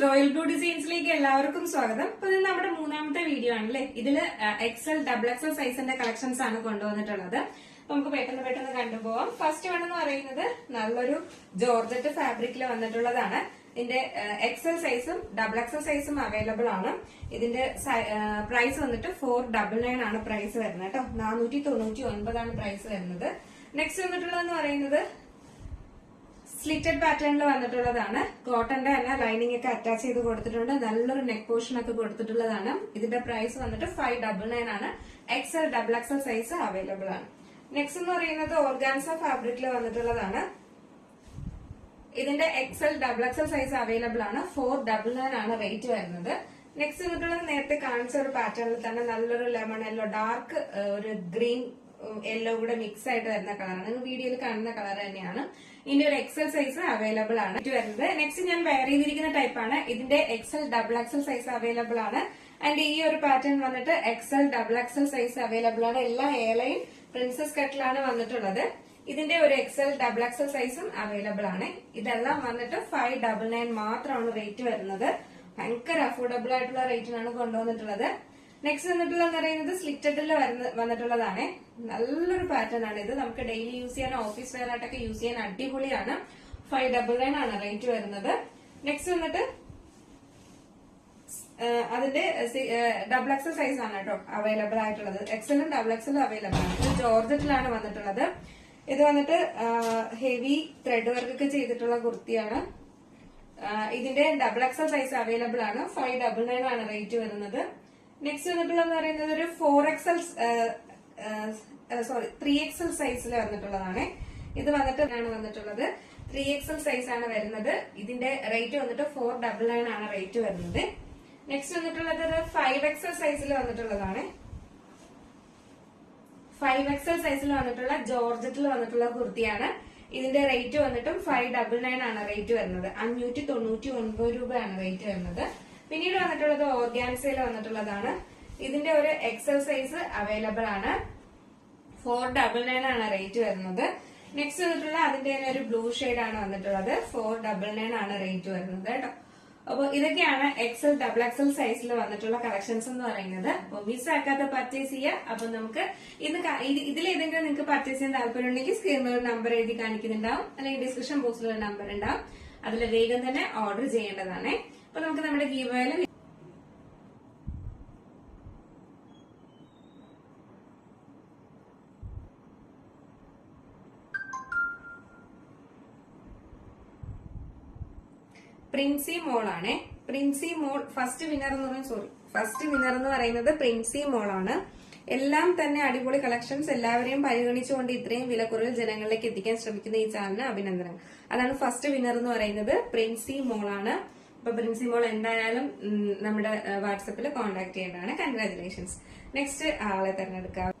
Royal blue ഡിസൈൻസിലേക്ക് എല്ലാവർക്കും സ്വാഗതം. അപ്പൊ ഇത് നമ്മുടെ മൂന്നാമത്തെ വീഡിയോ ആണല്ലേ. ഇതില് എക്സൽ ഡബിൾ എക്സൽ സൈസിന്റെ കളക്ഷൻസ് ആണ് കൊണ്ടുവന്നിട്ടുള്ളത്. നമുക്ക് പെട്ടെന്ന് കണ്ടുപോവാം. ഫസ്റ്റ് വൺ എന്ന് പറയുന്നത് നല്ലൊരു ജോർജറ്റ് ഫാബ്രിക്കിൽ വന്നിട്ടുള്ളതാണ്. ഇതിന്റെ എക്സൽ സൈസും ഡബിൾ എക്സൽ സൈസും അവൈലബിൾ ആണ്. ഇതിന്റെ പ്രൈസ് വന്നിട്ട് 499 ആണ് പ്രൈസ് വരുന്നത് കേട്ടോ. 499 ആണ് പ്രൈസ് വരുന്നത്. നെക്സ്റ്റ് വന്നിട്ടുള്ളതെന്ന് പറയുന്നത് സ്ലിറ്റഡ് പാറ്റേണിൽ വന്നിട്ടുള്ളതാണ്. കോട്ടന്റെ തന്നെ ലൈനിങ് ഒക്കെ അറ്റാച്ച് ചെയ്ത് കൊടുത്തിട്ടുണ്ട്. നല്ലൊരു നെക്ക് പോർഷൻ ഒക്കെ കൊടുത്തിട്ടുള്ളതാണ്. ഇതിന്റെ പ്രൈസ് വന്നിട്ട് 599 ആണ്. XL double XL size available ആണ്. നെക്സ്റ്റ് എന്ന് പറയുന്നത് ഓർഗാൻസ ഫാബ്രിക്കിൽ വന്നിട്ടുള്ളതാണ്. ഇതിന്റെ XL double XL size available ആണ്. 499 ആണ് റേറ്റ് വരുന്നത്. നെക്സ്റ്റ് വന്നിട്ടുള്ളത് നേരത്തെ കാണിച്ച ഒരു പാറ്റേണിൽ തന്നെ നല്ലൊരു ലെമൺ യെല്ലോ ഡാർക്ക് ഒരു ഗ്രീൻ യെല്ലോ കൂടെ മിക്സ് ആയിട്ട് വരുന്ന കളറാണ്. വീഡിയോയിൽ കാണുന്ന കളർ തന്നെയാണ്. ഇതിന്റെ ഒരു എക്സൽ സൈസ് അവൈലബിൾ ആണ് വരുന്നത്. നെക്സ്റ്റ് ഞാൻ വെയർ ചെയ്തിരിക്കുന്ന ടൈപ്പാണ്. ഇതിന്റെ XL double XL size available ആണ്. ആൻഡ് ഈ ഒരു പാറ്റേൺ വന്നിട്ട് XL double XL size available ആണ്. എല്ലാ എയർലൈൻ പ്രിൻസസ് കട്ടിലാണ് വന്നിട്ടുള്ളത്. ഇതിന്റെ ഒരു എക്സൽ ഡബിൾ എക്സൽ സൈസും അവൈലബിൾ ആണ്. ഇതെല്ലാം വന്നിട്ട് 599 മാത്രമാണ് റേറ്റ് വരുന്നത്. ഭയങ്കര അഫോർഡബിൾ ആയിട്ടുള്ള റേറ്റിനാണ് കൊണ്ടുവന്നിട്ടുള്ളത്. നെക്സ്റ്റ് വന്നിട്ടുള്ളത് പറയുന്നത് സ്ലിറ്റഡിൽ വന്നിട്ടുള്ളതാണ്. നല്ലൊരു പാറ്റേൺ ആണ് ഇത്. നമുക്ക് ഡെയിലി യൂസ് ചെയ്യാൻ ഓഫീസ് വെയർ ആയിട്ടൊക്കെ യൂസ് ചെയ്യാൻ അടിപൊളിയാണ്. 599 ആണ് റേറ്റ് വരുന്നത്. നെക്സ്റ്റ് വന്നിട്ട് അതിന്റെ ഡബിൾ എക്സൽ സൈസ് ആണ് കേട്ടോ അവൈലബിൾ ആയിട്ടുള്ളത്. എക്സലും ഡബിൾ എക്സലും അവൈലബിൾ ആണ്. ഇത് ജോർജറ്റിലാണ് വന്നിട്ടുള്ളത്. ഇത് വന്നിട്ട് ഹെവി ത്രെഡ് വർക്ക് ഒക്കെ ചെയ്തിട്ടുള്ള കുർത്തിയാണ്. ഇതിന്റെ ഡബിൾ എക്സൽ സൈസ് അവൈലബിൾ ആണ്. 599 ആണ് റേറ്റ് വരുന്നത്. നെക്സ്റ്റ് വന്നിട്ടുള്ളതെന്ന് പറയുന്നത് ഒരു 3XL സൈസിൽ വന്നിട്ടുള്ളതാണ്. ഇത് വന്നിട്ടുള്ളത് 3XL സൈസ് ആണ് വരുന്നത്. ഇതിന്റെ റേറ്റ് വന്നിട്ട് 499 ആണ് റേറ്റ് വരുന്നത്. നെക്സ്റ്റ് വന്നിട്ടുള്ളത് ഒരു 5XL സൈസിൽ വന്നിട്ടുള്ളതാണ്. 5XL സൈസിൽ വന്നിട്ടുള്ള ജോർജറ്റിൽ വന്നിട്ടുള്ള കുർത്തിയാണ്. ഇതിന്റെ റേറ്റ് വന്നിട്ടും 599 ആണ് റേറ്റ് വരുന്നത്. 599 രൂപയാണ് റേറ്റ് വരുന്നത്. പിന്നീട് വന്നിട്ടുള്ളത് ഓർഗാൻസയിൽ വന്നിട്ടുള്ളതാണ്. ഇതിന്റെ ഒരു എക്സൽ സൈസ് അവൈലബിൾ ആണ്. 499 ആണ് റേറ്റ് വരുന്നത്. നെക്സ്റ്റ് വന്നിട്ടുള്ള അതിന്റെ തന്നെ ഒരു ബ്ലൂ ഷെയ്ഡ് ആണ് വന്നിട്ടുള്ളത്. 499 ആണ് റേറ്റ് വരുന്നത് കേട്ടോ. അപ്പൊ ഇതൊക്കെയാണ് എക്സൽ ഡബിൾ എക്സൽ സൈസിൽ വന്നിട്ടുള്ള കളക്ഷൻസ് എന്ന് പറയുന്നത്. അപ്പൊ മിസ് ആക്കാതെ പർച്ചേസ് ചെയ്യുക. അപ്പൊ നമുക്ക് ഇതിലേതെങ്കിലും നിങ്ങൾക്ക് പർച്ചേസ് ചെയ്യാൻ താല്പര്യം ഉണ്ടെങ്കിൽ സ്ക്രീനിൽ ഒരു നമ്പർ എഴുതി കാണിക്കുന്നുണ്ടാവും, അല്ലെങ്കിൽ ഡിസ്ക്രിപ്ഷൻ ബോക്സിൽ ഒരു നമ്പർ ഉണ്ടാവും. അതിൽ വേഗം തന്നെ ഓർഡർ ചെയ്യേണ്ടതാണ്. അപ്പൊ നമുക്ക് നമ്മുടെ ഗീവയില് പ്രിൻസി മോൾ ആണ്. പ്രിൻസി മോൾ ഫസ്റ്റ് വിന്നർ എന്ന് പറയുന്നത് പ്രിൻസി മോൾ ആണ്. എല്ലാം തന്നെ അടിപൊളി കളക്ഷൻസ്. എല്ലാവരെയും പരിഗണിച്ചുകൊണ്ട് ഇത്രയും വിലക്കുറവിൽ ജനങ്ങളിലേക്ക് എത്തിക്കാൻ ശ്രമിക്കുന്ന ഈ ചാനലിന് അഭിനന്ദനങ്ങൾ. അതാണ് ഫസ്റ്റ് വിന്നർ എന്ന് പറയുന്നത് പ്രിൻസി മോൾ ആണ്. അപ്പൊ പ്രിൻസി മോൾ എന്തായാലും നമ്മുടെ വാട്സപ്പിൽ കോൺടാക്ട് ചെയ്യേണ്ടതാണ്. കൺഗ്രാറ്റുലേഷൻസ്. നെക്സ്റ്റ് ആളെ തെരഞ്ഞെടുക്കാം.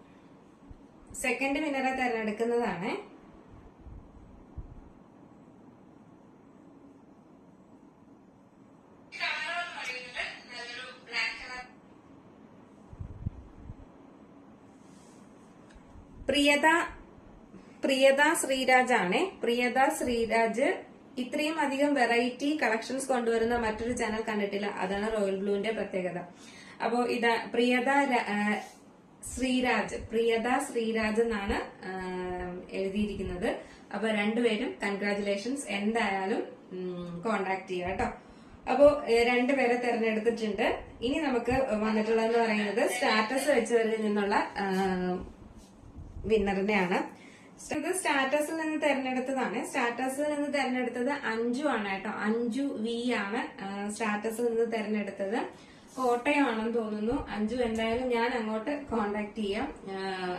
സെക്കൻഡ് വിന്നറെ തെരഞ്ഞെടുക്കുന്നതാണ് പ്രിയത ശ്രീരാജ് ആണ്. പ്രിയത ശ്രീരാജ് ഇത്രയും അധികം വെറൈറ്റി കളക്ഷൻസ് കൊണ്ടുവരുന്ന മറ്റൊരു ചാനൽ കണ്ടിട്ടില്ല. അതാണ് റോയൽ ബ്ലൂവിന്റെ പ്രത്യേകത. അപ്പോ ഇത് പ്രിയത ശ്രീരാജ് എന്നാണ് എഴുതിയിരിക്കുന്നത്. അപ്പൊ രണ്ടുപേരും കൺഗ്രാറ്റുലേഷൻസ്. എന്തായാലും കോണ്ടാക്ട് ചെയ്യുക കേട്ടോ. അപ്പോ രണ്ടുപേരെ തെരഞ്ഞെടുത്തിട്ടുണ്ട്. ഇനി നമുക്ക് വന്നിട്ടുള്ളതെന്ന് പറയുന്നത് സ്റ്റാറ്റസ് വെച്ചവരിൽ നിന്നുള്ള വിന്നറിനെയാണ്. ഇത് സ്റ്റാറ്റസിൽ നിന്ന് തെരഞ്ഞെടുത്തതാണ്. സ്റ്റാറ്റസിൽ നിന്ന് തെരഞ്ഞെടുത്തത് അഞ്ജു ആണ് കേട്ടോ. അഞ്ജു വി ആണ് സ്റ്റാറ്റസിൽ നിന്ന് തെരഞ്ഞെടുത്തത്. കോട്ടയമാണെന്ന് തോന്നുന്നു. അഞ്ജു എന്തായാലും ഞാൻ അങ്ങോട്ട് കോണ്ടാക്ട് ചെയ്യാം.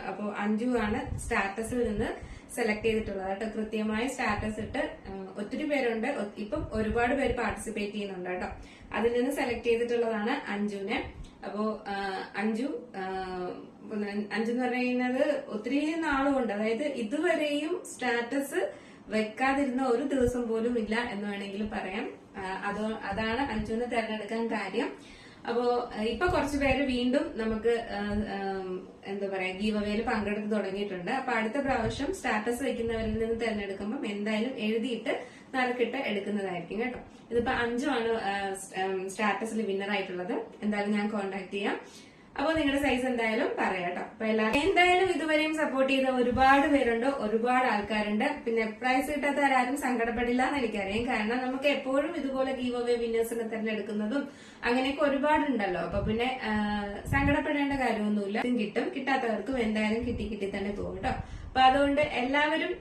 അപ്പോ അഞ്ജു ആണ് സ്റ്റാറ്റസിൽ നിന്ന് സെലക്ട് ചെയ്തിട്ടുള്ളത് കേട്ടോ. കൃത്യമായി സ്റ്റാറ്റസ് ഇട്ട് ഒത്തിരി പേരുണ്ട്. ഇപ്പം ഒരുപാട് പേര് പാർട്ടിസിപ്പേറ്റ് ചെയ്യുന്നുണ്ട് കേട്ടോ. അതിൽ നിന്ന് സെലക്ട് ചെയ്തിട്ടുള്ളതാണ് അഞ്ജുവിനെ. അപ്പോ അഞ്ജു എന്ന് പറയുന്നത് ഒത്തിരി നാളുകൊണ്ട്, അതായത് ഇതുവരെയും സ്റ്റാറ്റസ് വെക്കാതിരുന്ന ഒരു ദിവസം പോലും ഇല്ല എന്ന് വേണമെങ്കിൽ പറയാം. അതാണ് അഞ്ജുവിനെ തെരഞ്ഞെടുക്കാൻ കാര്യം. അപ്പോ ഇപ്പൊ കുറച്ചു പേര് വീണ്ടും നമുക്ക് എന്താ പറയാ ഗീവ് അവേയിൽ പങ്കെടുത്ത് തുടങ്ങിയിട്ടുണ്ട്. അപ്പൊ അടുത്ത പ്രാവശ്യം സ്റ്റാറ്റസ് വെക്കുന്നവരിൽ നിന്ന് തെരഞ്ഞെടുക്കുമ്പോൾ എന്തായാലും എഴുതിയിട്ട് നറുക്കിട്ട് എടുക്കുന്നതായിരിക്കും കേട്ടോ. ഇതിപ്പോ 5 സ്റ്റാറ്റസിൽ വിന്നർ ആയിട്ടുള്ളത്. എന്തായാലും ഞാൻ കോണ്ടാക്ട് ചെയ്യാം. അപ്പൊ നിങ്ങളുടെ സൈസ് എന്തായാലും പറയാം കേട്ടോ. അപ്പൊ എന്തായാലും ഇതുവരെയും സപ്പോർട്ട് ചെയ്ത ഒരുപാട് പേരുണ്ട്, ഒരുപാട് ആൾക്കാരുണ്ട്. പിന്നെ പ്രൈസ് കിട്ടാത്തവരാരും സങ്കടപ്പെടില്ല എന്ന് എനിക്കറിയാം. കാരണം നമുക്ക് എപ്പോഴും ഇതുപോലെ ഗീവ് അവേ വിന്നേഴ്സിനെ തിരഞ്ഞെടുക്കുന്നതും അങ്ങനെയൊക്കെ ഒരുപാടുണ്ടല്ലോ. അപ്പൊ പിന്നെ സങ്കടപ്പെടേണ്ട കാര്യമൊന്നുമില്ല. കിട്ടും, കിട്ടാത്തവർക്കും എന്തായാലും കിട്ടി തന്നെ പോകും കേട്ടോ. അപ്പൊ അതുകൊണ്ട് എല്ലാവരും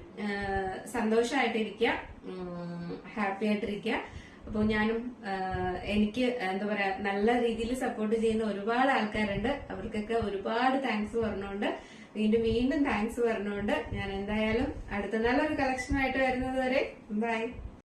സന്തോഷമായിട്ടിരിക്കുക, ഹാപ്പി ആയിട്ടിരിക്കുക. അപ്പോൾ ഞാനും എനിക്ക് എന്താ പറയാ നല്ല രീതിയിൽ സപ്പോർട്ട് ചെയ്യുന്ന ഒരുപാട് ആൾക്കാരുണ്ട്. അവർക്കൊക്കെ ഒരുപാട് താങ്ക്സ് പറഞ്ഞുകൊണ്ട് വീണ്ടും താങ്ക്സ് പറഞ്ഞുകൊണ്ട് ഞാൻ എന്തായാലും അടുത്ത നല്ലൊരു കളക്ഷനായിട്ട് വരുന്നത് വരെ ബൈ.